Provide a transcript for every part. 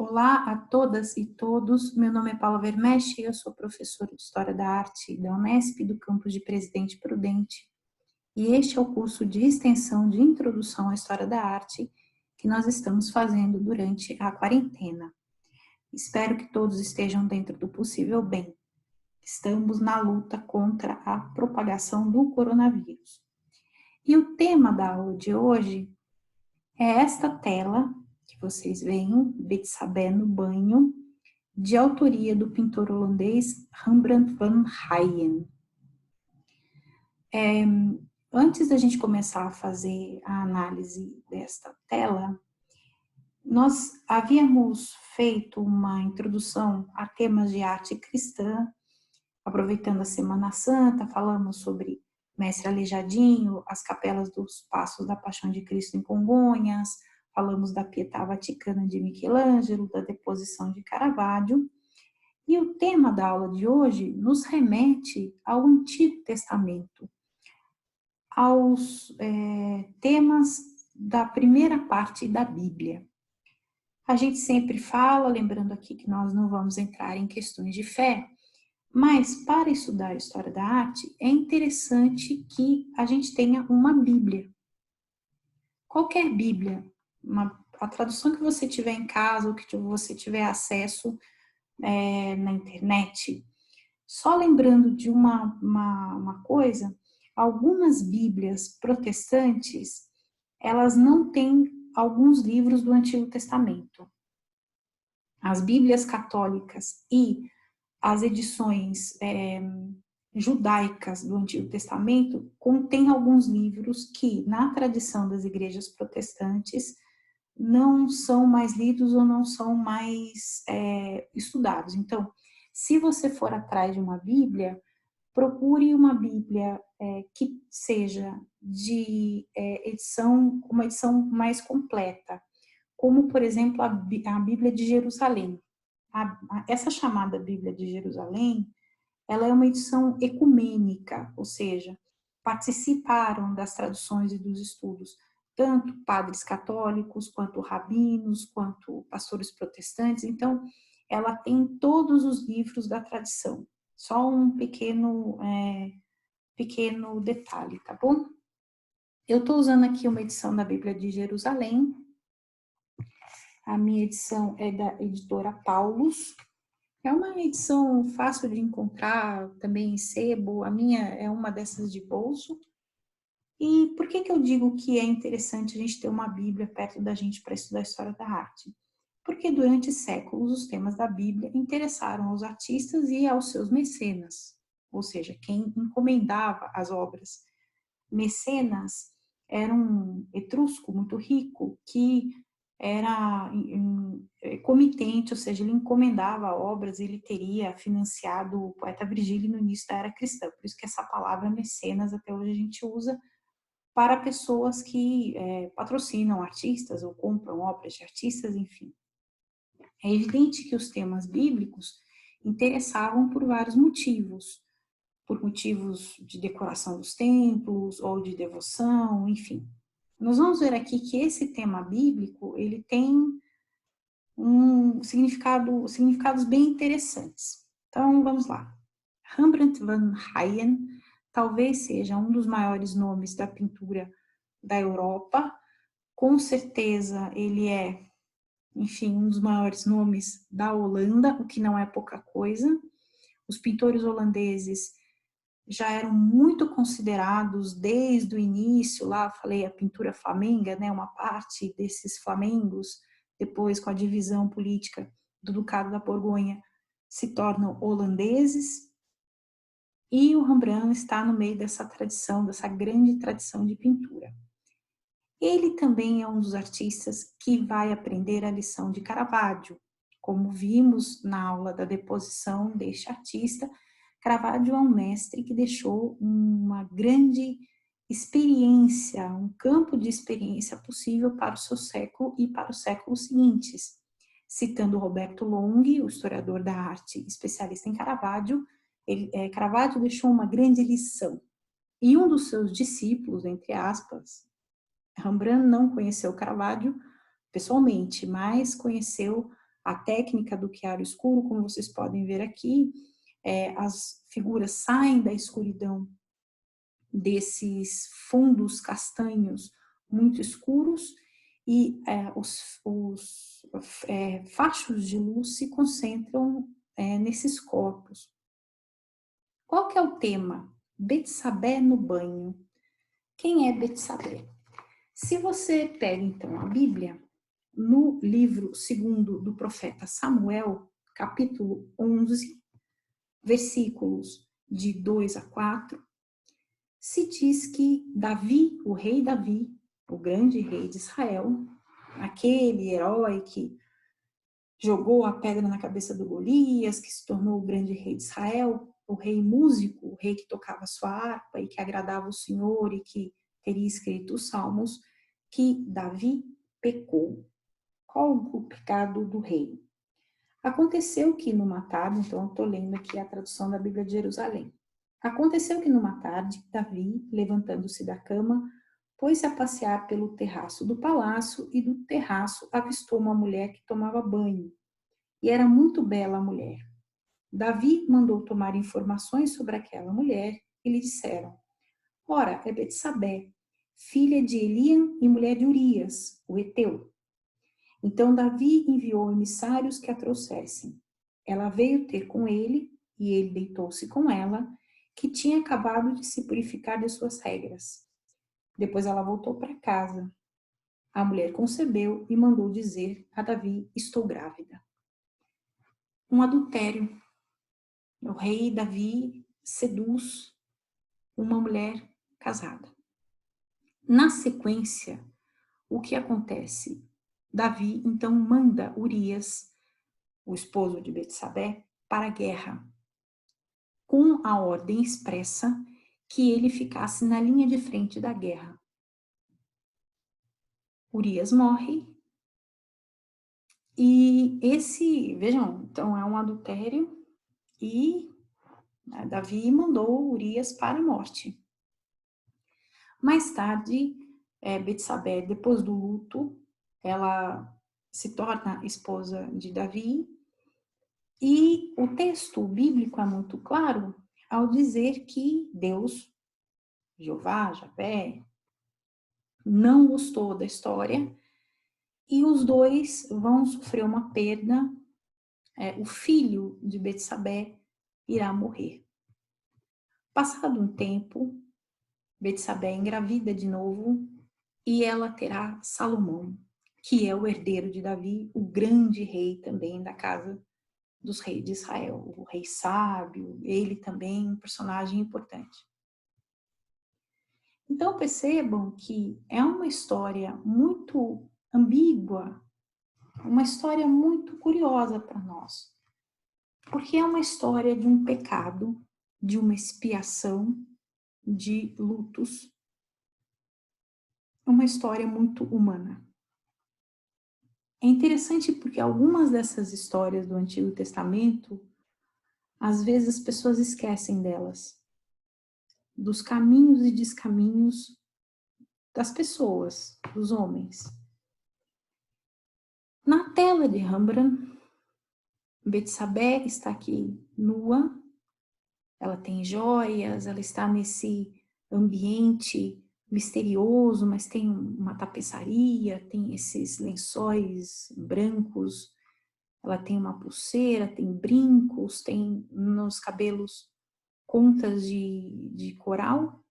Olá a todas e todos, meu nome é Paula Vermeste, eu sou professora de História da Arte da Unesp, do campus de Presidente Prudente, e este é o curso de extensão de Introdução à História da Arte que nós estamos fazendo durante a quarentena. Espero que todos estejam dentro do possível bem. Estamos na luta contra a propagação do coronavírus. E o tema da aula de hoje é esta tela que vocês veem, Betsabé no banho, de autoria do pintor holandês Rembrandt van Rijn. Antes da gente começar a fazer a análise desta tela, nós havíamos feito uma introdução a temas de arte cristã, aproveitando a Semana Santa, falamos sobre Mestre Aleijadinho, as capelas dos Passos da Paixão de Cristo em Congonhas, falamos da Pietà Vaticana de Michelangelo, da Deposição de Caravaggio, e o tema da aula de hoje nos remete ao Antigo Testamento, aos temas da primeira parte da Bíblia. A gente sempre fala, lembrando aqui que nós não vamos entrar em questões de fé, mas para estudar a história da arte, é interessante que a gente tenha uma Bíblia. Qualquer Bíblia, a tradução que você tiver em casa, ou que você tiver acesso na internet. Só lembrando de uma coisa, algumas Bíblias protestantes, elas não têm alguns livros do Antigo Testamento. As Bíblias católicas e as edições judaicas do Antigo Testamento contêm alguns livros que, na tradição das igrejas protestantes, não são mais lidos ou não são mais estudados. Então, se você for atrás de uma Bíblia, procure uma Bíblia que seja de uma edição mais completa, como, por exemplo, a Bíblia de Jerusalém. Essa chamada Bíblia de Jerusalém, ela é uma edição ecumênica, ou seja, participaram das traduções e dos estudos tanto padres católicos, quanto rabinos, quanto pastores protestantes. Então, ela tem todos os livros da tradição. Só um pequeno detalhe, tá bom? Eu estou usando aqui uma edição da Bíblia de Jerusalém. A minha edição é da editora Paulus. É uma edição fácil de encontrar, também em sebo. A minha é uma dessas de bolso. E por que eu digo que é interessante a gente ter uma Bíblia perto da gente para estudar a história da arte? Porque durante séculos os temas da Bíblia interessaram aos artistas e aos seus mecenas, ou seja, quem encomendava as obras. Mecenas era um etrusco muito rico que era comitente, ou seja, ele encomendava obras e ele teria financiado o poeta Virgílio no início da era cristã. Por isso que essa palavra mecenas até hoje a gente usa para pessoas que patrocinam artistas ou compram obras de artistas, enfim. É evidente que os temas bíblicos interessavam por vários motivos, por motivos de decoração dos templos ou de devoção, enfim. Nós vamos ver aqui que esse tema bíblico, ele tem significados bem interessantes. Então, vamos lá. Rembrandt van Rijn talvez seja um dos maiores nomes da pintura da Europa. Com certeza ele é, enfim, um dos maiores nomes da Holanda, o que não é pouca coisa. Os pintores holandeses já eram muito considerados desde o início, lá falei a pintura flamenga, né, uma parte desses flamengos, depois com a divisão política do Ducado da Borgonha, se tornam holandeses. E o Rembrandt está no meio dessa tradição, dessa grande tradição de pintura. Ele também é um dos artistas que vai aprender a lição de Caravaggio. Como vimos na aula da deposição deste artista, Caravaggio é um mestre que deixou uma grande experiência, um campo de experiência possível para o seu século e para os séculos seguintes. Citando Roberto Longhi, o historiador da arte especialista em Caravaggio, Caravaggio deixou uma grande lição. E um dos seus discípulos, entre aspas, Rembrandt não conheceu Caravaggio pessoalmente, mas conheceu a técnica do chiaro escuro, como vocês podem ver aqui, as figuras saem da escuridão desses fundos castanhos muito escuros e os fachos de luz se concentram nesses corpos. Qual que é o tema? Betsabé no banho. Quem é Betsabé? Se você pega, então, a Bíblia, no livro 2º do profeta Samuel, capítulo 11, versículos de 2 a 4, se diz que Davi, o rei Davi, o grande rei de Israel, aquele herói que jogou a pedra na cabeça do Golias, que se tornou o grande rei de Israel, o rei músico, o rei que tocava sua harpa e que agradava o Senhor e que teria escrito os salmos, que Davi pecou. Qual o pecado do rei? Aconteceu que numa tarde, então eu estou lendo aqui a tradução da Bíblia de Jerusalém. Aconteceu que numa tarde, Davi, levantando-se da cama, pôs-se a passear pelo terraço do palácio e do terraço avistou uma mulher que tomava banho. E era muito bela a mulher. Davi mandou tomar informações sobre aquela mulher e lhe disseram: ora, é Betsabé, filha de Eliam e mulher de Urias, o heteu. Então Davi enviou emissários que a trouxessem. Ela veio ter com ele e ele deitou-se com ela, que tinha acabado de se purificar de suas regras. Depois ela voltou para casa. A mulher concebeu e mandou dizer a Davi: estou grávida. Um adultério. O rei Davi seduz uma mulher casada. Na sequência, o que acontece? Davi então manda Urias, o esposo de Betsabé, para a guerra, com a ordem expressa que ele ficasse na linha de frente da guerra. Urias morre e vejam, então é um adultério e Davi mandou Urias para a morte. Mais tarde, Betsabé, depois do luto, ela se torna esposa de Davi e o texto bíblico é muito claro ao dizer que Deus, Jeová, Javé, não gostou da história e os dois vão sofrer uma perda. O filho de Betsabé irá morrer. Passado um tempo, Betsabé engravida de novo e ela terá Salomão, que é o herdeiro de Davi, o grande rei também da casa dos reis de Israel, o rei sábio, ele também um personagem importante. Então percebam que é uma história muito ambígua, uma história muito curiosa para nós, porque é uma história de um pecado, de uma expiação, de lutos, uma história muito humana. É interessante porque algumas dessas histórias do Antigo Testamento, às vezes as pessoas esquecem delas, dos caminhos e descaminhos das pessoas, dos homens. Na tela de Rembrandt, Betsabé está aqui nua, ela tem joias, ela está nesse ambiente misterioso, mas tem uma tapeçaria, tem esses lençóis brancos, ela tem uma pulseira, tem brincos, tem nos cabelos contas de coral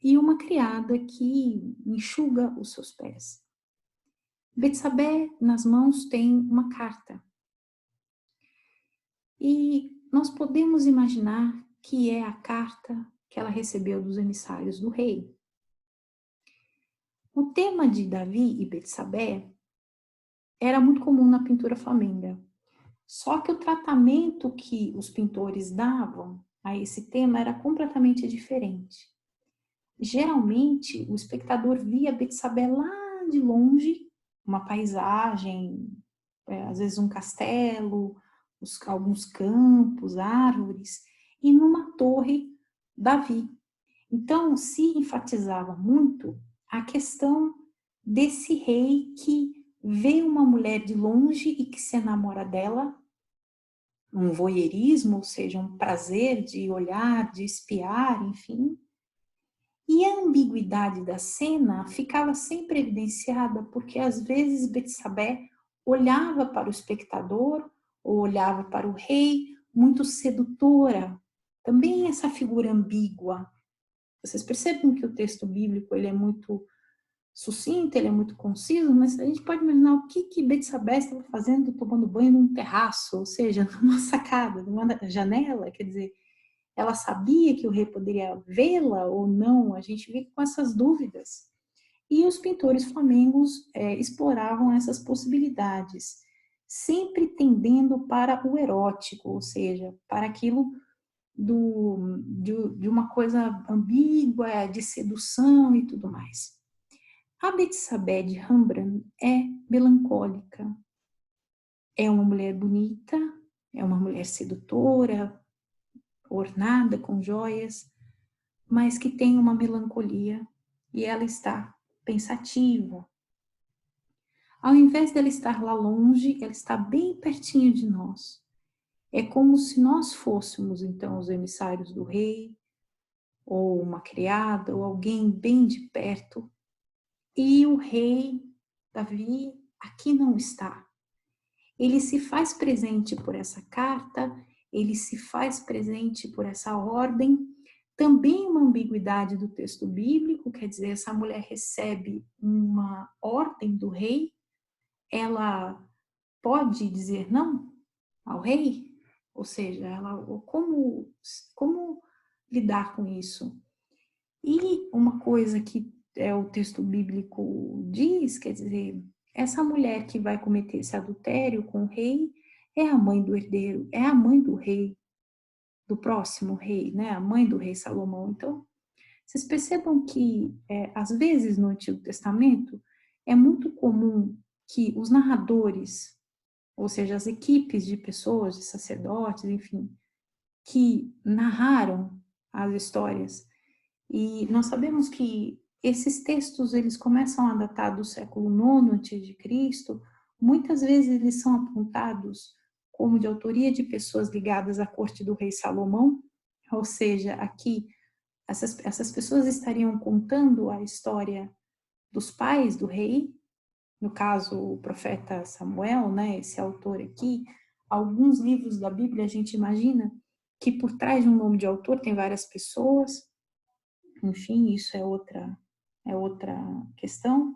e uma criada que enxuga os seus pés. Betsabé, nas mãos, tem uma carta. E nós podemos imaginar que é a carta que ela recebeu dos emissários do rei. O tema de Davi e Betsabé era muito comum na pintura flamenga. Só que o tratamento que os pintores davam a esse tema era completamente diferente. Geralmente, o espectador via Betsabé lá de longe, uma paisagem, às vezes um castelo, alguns campos, árvores, e numa torre, Davi. Então, se enfatizava muito a questão desse rei que vê uma mulher de longe e que se enamora dela, um voyeurismo, ou seja, um prazer de olhar, de espiar, enfim. E a ambiguidade da cena ficava sempre evidenciada porque às vezes Betsabé olhava para o espectador ou olhava para o rei muito sedutora. Também essa figura ambígua. Vocês percebem que o texto bíblico ele é muito sucinto, ele é muito conciso, mas a gente pode imaginar o que Betsabé estava fazendo, tomando banho num terraço, ou seja, numa sacada, numa janela, quer dizer, ela sabia que o rei poderia vê-la ou não, a gente fica com essas dúvidas. E os pintores flamengos exploravam essas possibilidades, sempre tendendo para o erótico, ou seja, para aquilo de uma coisa ambígua, de sedução e tudo mais. A Betsabé de Rembrandt é melancólica, é uma mulher bonita, é uma mulher sedutora, ornada com joias, mas que tem uma melancolia e ela está pensativa. Ao invés dela estar lá longe, ela está bem pertinho de nós. É como se nós fôssemos, então, os emissários do rei, ou uma criada, ou alguém bem de perto, e o rei Davi aqui não está. Ele se faz presente por essa carta, ele se faz presente por essa ordem. Também uma ambiguidade do texto bíblico, quer dizer, essa mulher recebe uma ordem do rei, ela pode dizer não ao rei? Ou seja, como lidar com isso? E uma coisa que o texto bíblico diz, quer dizer, essa mulher que vai cometer esse adultério com o rei é a mãe do herdeiro, é a mãe do rei, do próximo rei, né? A mãe do rei Salomão. Então, vocês percebam que, às vezes, no Antigo Testamento, é muito comum que os narradores, ou seja, as equipes de pessoas, de sacerdotes, enfim, que narraram as histórias, e nós sabemos que esses textos, eles começam a datar do século IX a.C., muitas vezes eles são apontados como de autoria de pessoas ligadas à corte do rei Salomão, ou seja, aqui essas pessoas estariam contando a história dos pais do rei, no caso o profeta Samuel, né, esse autor aqui. Alguns livros da Bíblia a gente imagina que por trás de um nome de autor tem várias pessoas, enfim, isso é outra questão.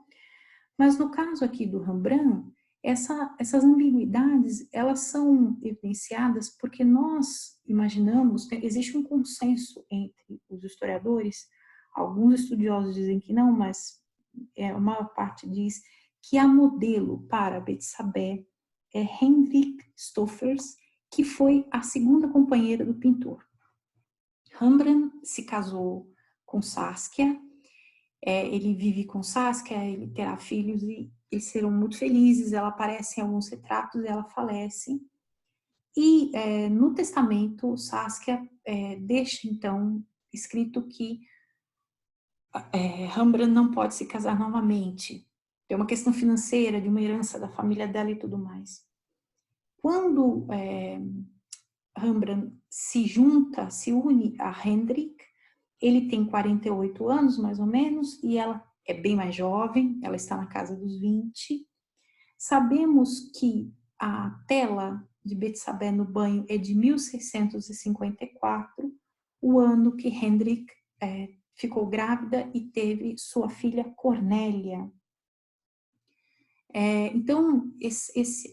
Mas no caso aqui do Rembrandt, essas ambiguidades, elas são evidenciadas porque nós imaginamos, existe um consenso entre os historiadores, alguns estudiosos dizem que não, mas a maior parte diz que a modelo para Betsabé é Hendrik Stoffels, que foi a segunda companheira do pintor. Rembrandt se casou com Saskia, ele vive com Saskia, ele terá filhos e eles serão muito felizes. Ela aparece em alguns retratos e ela falece. E no testamento, Saskia deixa então escrito que Rembrandt não pode se casar novamente. Tem uma questão financeira, de uma herança da família dela e tudo mais. Quando Rembrandt se une a Hendrik, ele tem 48 anos, mais ou menos, e ela é bem mais jovem, ela está na casa dos 20. Sabemos que a tela de Betsabé no banho é de 1654, o ano que Hendrik ficou grávida e teve sua filha Cornélia. Então,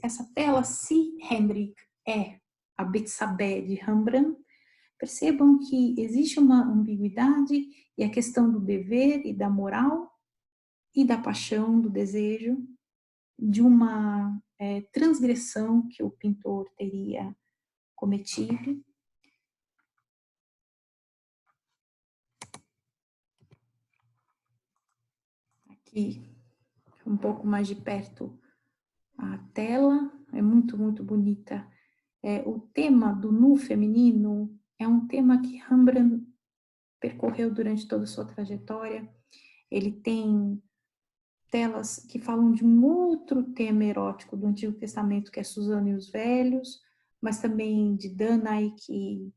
essa tela, se Hendrik é a Betsabé de Rembrandt, percebam que existe uma ambiguidade e a questão do dever e da moral e da paixão, do desejo, de uma transgressão que o pintor teria cometido. Aqui, um pouco mais de perto, a tela é muito, muito bonita. O tema do nu feminino é um tema que Rembrandt percorreu durante toda a sua trajetória. Ele tem telas que falam de um outro tema erótico do Antigo Testamento, que é Susana e os Velhos, mas também de Danae, que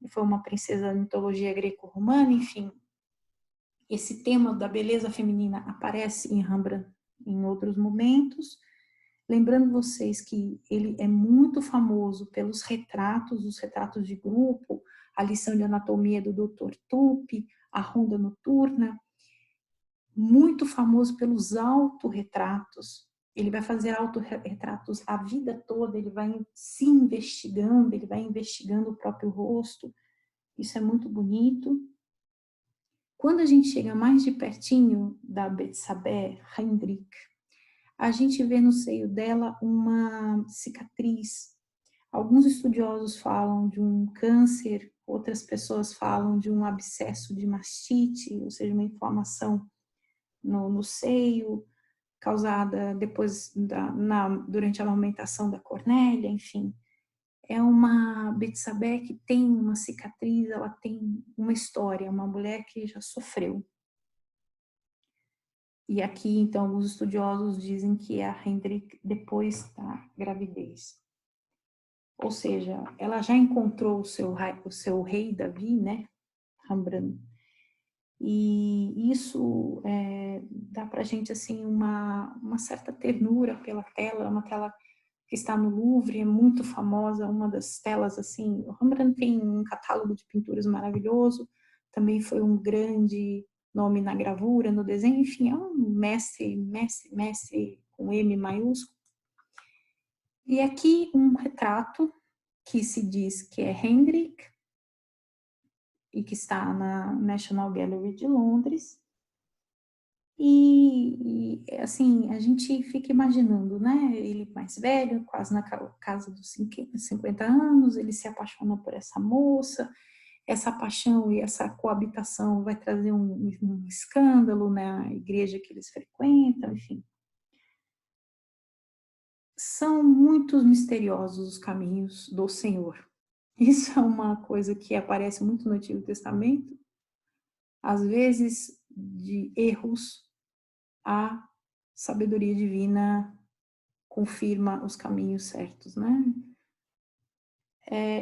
foi uma princesa da mitologia greco-romana, enfim. Esse tema da beleza feminina aparece em Rembrandt em outros momentos. Lembrando vocês que ele é muito famoso pelos retratos, os retratos de grupo, a lição de anatomia do Dr. Tupi, a Ronda Noturna, muito famoso pelos autorretratos. Ele vai fazer autorretratos a vida toda, ele vai se investigando, ele vai investigando o próprio rosto. Isso é muito bonito. Quando a gente chega mais de pertinho da Betsabé Hendrik, a gente vê no seio dela uma cicatriz. Alguns estudiosos falam de um câncer, outras pessoas falam de um abscesso de mastite, ou seja, uma inflamação no seio, causada depois durante a amamentação da Cornélia, enfim. É uma Betsabé que tem uma cicatriz, ela tem uma história, uma mulher que já sofreu. E aqui, então, alguns estudiosos dizem que é a Hendrik depois da gravidez. Ou seja, ela já encontrou o seu rei Davi, né? Rembrandt. E isso dá para a gente assim, uma certa ternura pela tela, uma tela que está no Louvre, é muito famosa, uma das telas assim. O Rembrandt tem um catálogo de pinturas maravilhoso, também foi um grande nome na gravura, no desenho, enfim, é um mestre com M maiúsculo. E aqui um retrato que se diz que é Hendrik, e que está na National Gallery de Londres. E assim, a gente fica imaginando, né? Ele mais velho, quase na casa dos 50 anos, ele se apaixona por essa moça, essa paixão e essa coabitação vai trazer um escândalo na igreja que eles frequentam, enfim. São muito misteriosos os caminhos do Senhor. Isso é uma coisa que aparece muito no Antigo Testamento. Às vezes, de erros, a sabedoria divina confirma os caminhos certos, né?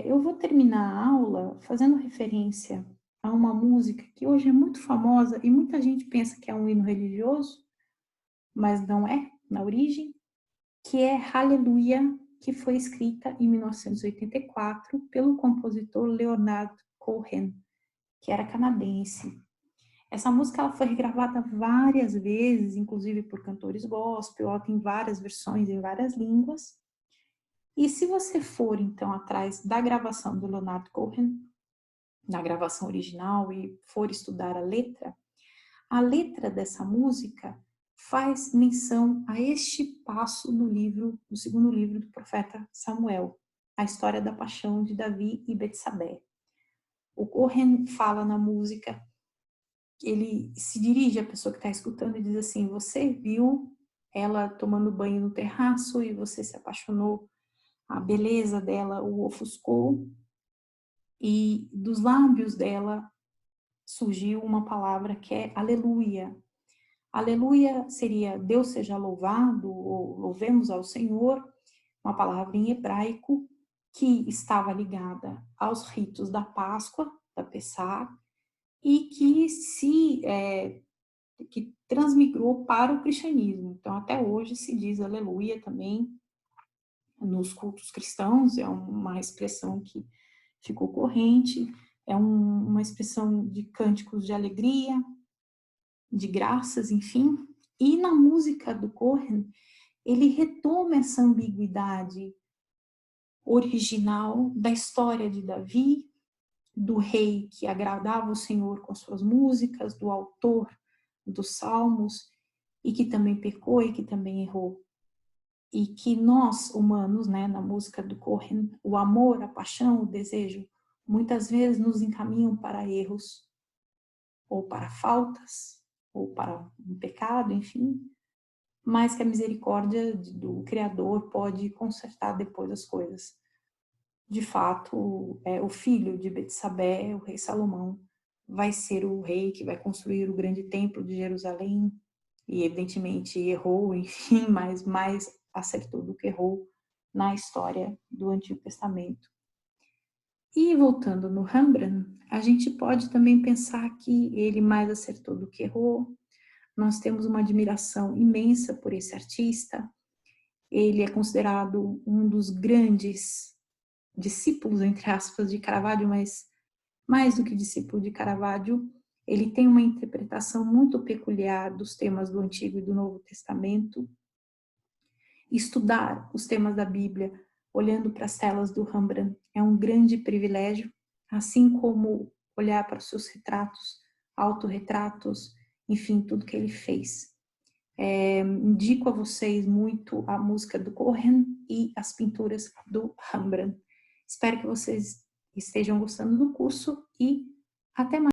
Eu vou terminar a aula fazendo referência a uma música que hoje é muito famosa e muita gente pensa que é um hino religioso, mas não é, na origem, que é Hallelujah, que foi escrita em 1984 pelo compositor Leonard Cohen, que era canadense. Essa música ela foi regravada várias vezes, inclusive por cantores gospel, ela tem várias versões em várias línguas. E se você for, então, atrás da gravação do Leonard Cohen, da gravação original, e for estudar a letra dessa música faz menção a este passo no livro, no segundo livro do profeta Samuel, a história da paixão de Davi e Betsabé. O Cohen fala na música, ele se dirige à pessoa que está escutando e diz assim: você viu ela tomando banho no terraço e você se apaixonou, a beleza dela o ofuscou, e dos lábios dela surgiu uma palavra que é aleluia. Aleluia seria Deus seja louvado, ou louvemos ao Senhor, uma palavra em hebraico que estava ligada aos ritos da Páscoa, da Pessah, e que transmigrou para o cristianismo. Então, até hoje se diz aleluia também nos cultos cristãos, é uma expressão que ficou corrente, é uma expressão de cânticos de alegria, de graças, enfim. E na música do Cohen, ele retoma essa ambiguidade original da história de Davi, do rei que agradava o Senhor com as suas músicas, do autor dos salmos, e que também pecou e que também errou. E que nós, humanos, né, na música do Cohen, o amor, a paixão, o desejo, muitas vezes nos encaminham para erros, ou para faltas, ou para um pecado, enfim, mas que a misericórdia do Criador pode consertar depois as coisas. De fato, o filho de Betsabé, o rei Salomão, vai ser o rei que vai construir o grande templo de Jerusalém, e evidentemente errou, enfim, mas mais acertou do que errou na história do Antigo Testamento. E voltando no Rembrandt, a gente pode também pensar que ele mais acertou do que errou. Nós temos uma admiração imensa por esse artista. Ele é considerado um dos grandes discípulos, entre aspas, de Caravaggio, mas mais do que discípulo de Caravaggio, ele tem uma interpretação muito peculiar dos temas do Antigo e do Novo Testamento. Estudar os temas da Bíblia olhando para as telas do Rembrandt é um grande privilégio, assim como olhar para os seus retratos, autorretratos, enfim, tudo que ele fez. Indico a vocês muito a música do Cohen e as pinturas do Rembrandt. Espero que vocês estejam gostando do curso e até mais.